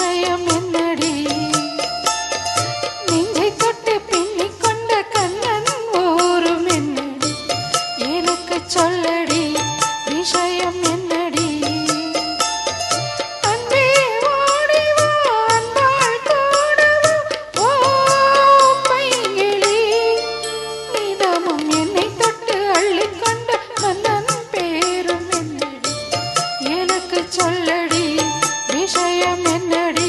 விஷயம் என்னடி நெஞ்சை தொட்டு பின்னிக் கொண்ட கண்ணன் ஊரும் என்னடி எனக்கு சொல்லடி விஷயம் என்னடி அன்பே ஓடி வா அன்பால் கூடவா ஓ பைங்கிளி நீதமும் என்னை தொட்டு அள்ளிக்கொண்ட கண்ணன் பேரும் என்னடி எனக்கு சொல்லடி விஷயம் என்னடி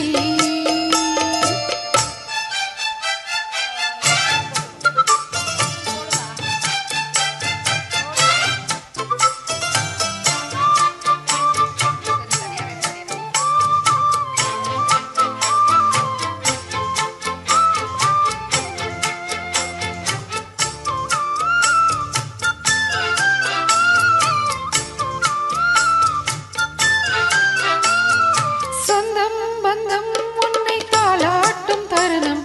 சொந்தம் பந்தம் உன்னை தாளாட்டும் தருணம்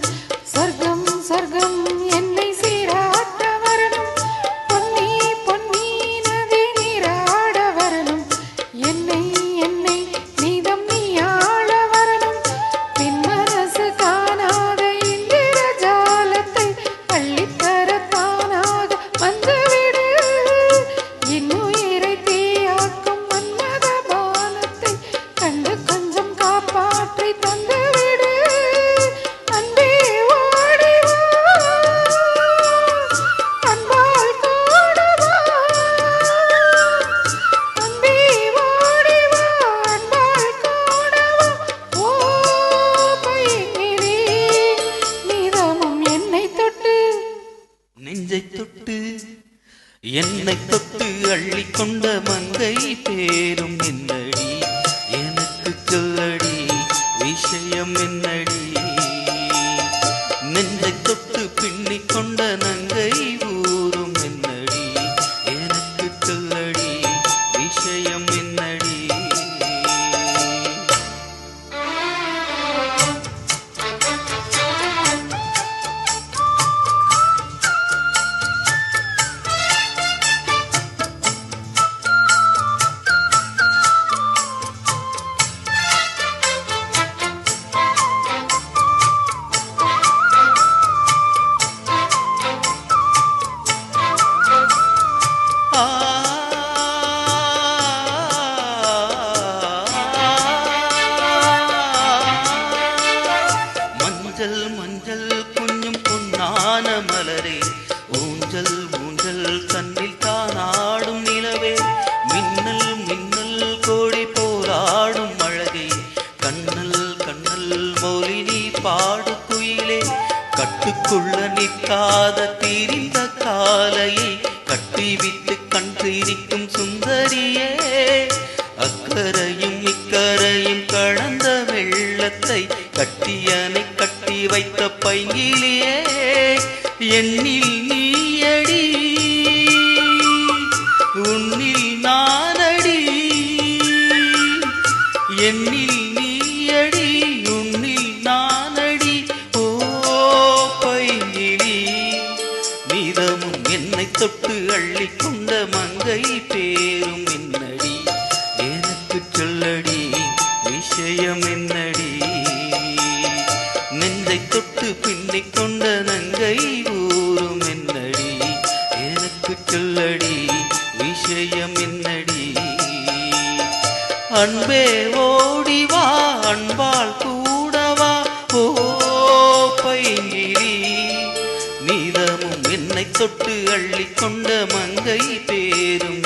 சொர்க்கம் சொர்க்கம் என்னை சீராட்ட வரணும் பொன்னி பொன்னி நதி நீராட வரணும் என்னை என்னை நீதம் நீயாள வரணும் பின் மனசு காணாத இந்திர ஜாலத்தை அள்ளித்தரத்தானாக வந்துவிடு இன்னுயிரை தீயாக்கும் மன்மத பானத்தை கண்டு கொஞ்சம் காப்பாற்றி தந்துவிடு அன்பே ஓடி வா அன்பால் கூடவா அன்பே ஓடி வா அன்பால் கூடவா ஓ பைங்கிளி நீதமும் என்னை தொட்டு நெஞ்சை தொட்டு என்னை தொட்டு அள்ளிக்கொண்ட மங்கை பேரும் என்னடி எனக்கு சொல்லடி விஷயம் என்னடி நெஞ்சை தொட்டு பின்னிக் கொண்ட நங்கை ஊரும் என்னடி எனக்கு சொல்லடி விஷயம் என்னடி மஞ்சள் மஞ்சள் கொஞ்சம் பொன்னான மலரே ஊஞ்சல் ஊஞ்சல் கண்ணில் தானாடும் நிலவே மின்னல் மின்னல் கோடி போராடும் அழகே கண்ணல் கண்ணல் மொழி நீ பாடு குயிலே கட்டுக்குள்ள நிற்காத தீரிந்த காலையை கட்டிவிட்டு கண் சிரிக்கும் சுந்தரியே அக்கரையும் இக்கரையும் கடந்த வெள்ளத்தை கட்டியனை கட்டி வைத்த பைங்கிலியே எண்ணில் நீயடி உன்னில் நானடி எண்ணில் நீயடி உன்னில் நானடி ஓ பைங்கிலி நீதமும் என்னை தொட்டு அள்ளிக்கொண்ட மங்கை பேரும் என்னடி எனக்கு சொல்லடி விஷயம் என்னடி நெஞ்சை தொட்டு பின்னிக் கொண்ட நங்கை ஊரும் என்னடி எனக்கு சொல்லடி விஷயம் என்னடி அன்பே ஓடி வா அன்பால் கூடவா ஓ பைங்கிலி நீதமும் என்னை தொட்டு அள்ளிக்கொண்ட மங்கை பேரும்